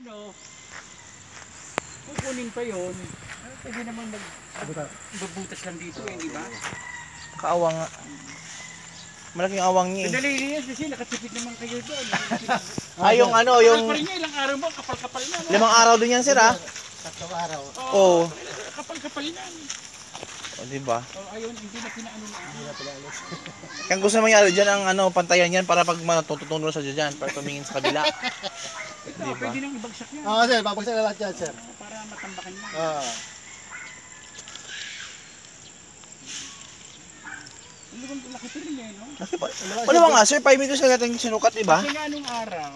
ano, kukunin pa yun. Pwede naman magbubutas lang dito eh, di ba? Kaawang nga. Malaking awang niya eh. Pinali niya kasi nakatipid naman kayo doon. Yung ano, yung Kapal pa rin niya, ilang araw mo, kapal-kapal na. No? 5 araw din yan sir ah. 3 araw. Oo. Kapal-kapal na. O diba? Ayun, hindi na pinaano na. Hindi na pala alis. Kaya gusto mangyari dyan ang ano, pantayan yan para pag matututunan sa dyan, para tumingin sa kabila. Ito, Diba? pwede nang ibagsak yan. Oo sir, babagsak na lahat yan sir. Para matambakan niya. Ano bang laki pa rin eh, no? Ano ba nga sir, 5 meters na natin sinukat diba? Kasi nga nung araw,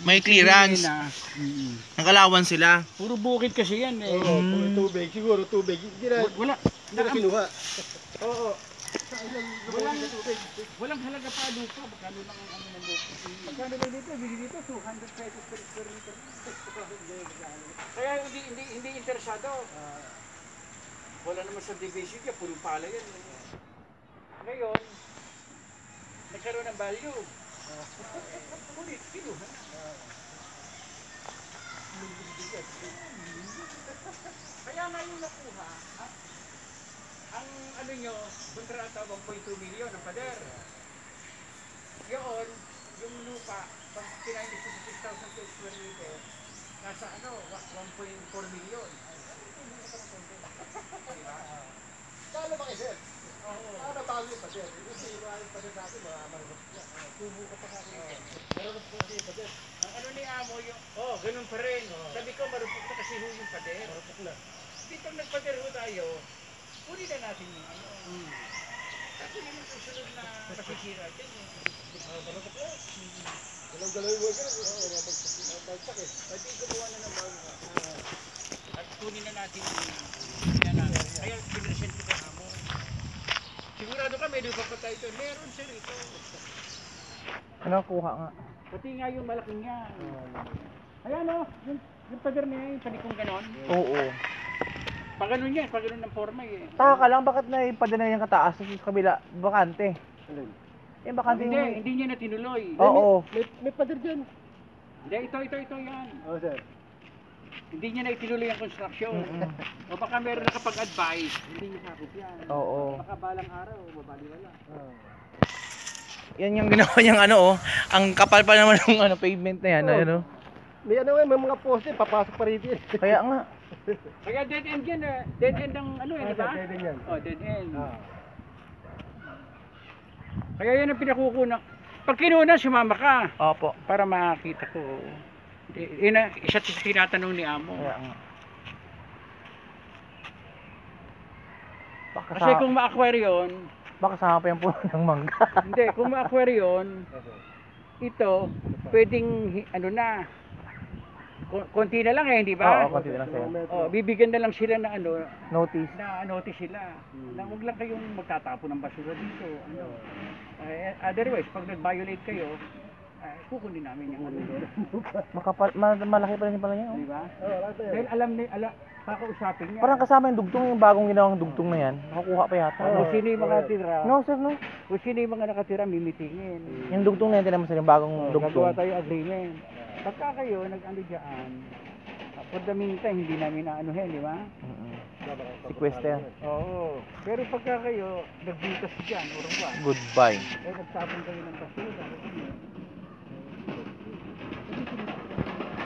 May clearance. Nag-alawan sila. puro bukid kasi yan eh. Oo, puro tubig. Siguro tubig. Hindi na, Wala. hindi na kinuha. Oo. Walang halaga pa lupa. Magkano lang ang ano ng lupa. Magkano lang dito? Bili dito 200 pesos per square meter. Kaya hindi interesado. Wala naman sa division niya, puro pala yan. Ngayon, nagkaroon ng value. Ulit, kinuha. Kaya nga yung nakuha, ang ano nyo, kontrata 1.2 million ang pader. Yun, yung lupa, pag kinahin sa 6,000 square meter, nasa ano, 1.4 million. Kala ba kayo sir? Oo. Kala bago pa sir. Kasi yung pa sir natin, mga marunok niya. Tubo ka pa kami. Marunok pa kasi pa sir. Ang ano ni Amo, yung, ganun pa rin. Sabi ko, marupok na kasi ho yung pader. Marunok na. Dito nagpader ho tayo, kunin na natin yung ano. Kasi yun yung susunod na masisira dyan eh. Marunok na. Walang galawin mo sir. Bagsak eh. Pwede gumawa na ng bago. At kunin na natin yung yan na. Kaya pinresent ko kay Amo. Sigurado ka may lupa pa tayo ito. Meron sir ito. Ano kuha nga? Pati nga yung malaking yan. Ayan o, yung pader niya, yung panikong ganon. Oo. Pag ganun yan, pag ganun ng forma eh. Taka ka lang, bakit naipadala yung kataas sa kabila? Bakante. Eh bakante Hindi, yung... hindi niya na tinuloy. Oo. May pader dyan. Hindi, ito yan. Oo sir. Hindi niya na itinuloy ang construction. O baka meron nakapag-advise, hindi niya sakop yan. Oo. Baka balang araw, babaliwala. Yan yung ginawa niyang ano oh. Ang kapal pa naman ng ano, pavement na yan. Oo. Ano? May ano may mga poste, papasok pa rin yan. Kaya nga. Kaya dead end yan eh. Dead end ang ano eh, di ba? Dead end yan. Oh, dead end. Kaya yan ang pinakukunan. Pag kinunan, sumama ka. Opo. Para makita ko. Isa sa tinatanong ni Amo. Kaya nga. Baka Kasi kung ma-acquire yun, baka sama pa yung puno ng mangga. hindi, kung ma-acquire yun, ito, pwedeng, ano na, konti na lang eh, di ba? Oo, konti na lang sa'yo. Oh, bibigyan na lang sila na ano, Notice. na notice sila. Na huwag lang kayong magtatapon ng basura dito. Ano. Otherwise, pag nag-violate kayo, kukunin namin yung ano. Makapal, malaki pa rin pala yan. Di Oh. ba? Dahil alam kakausapin niya. Parang kasama yung dugtong, yung bagong ginawang dugtong na yan. Nakukuha pa yata. Kung sino yung mga natira, No sir, no. kung sino yung mga nakatira, mimitingin. Yung dugtong na yan, tinan mo sir, yung bagong Gagawa dugtong. tayo agreement. Pagka kayo nag-ano dyan, for the meantime, hindi namin naanuhin, di ba? Sequester. Oo. Pero pagka kayo nagbutas dyan, or what, Goodbye. nagsapon kayo ng basura,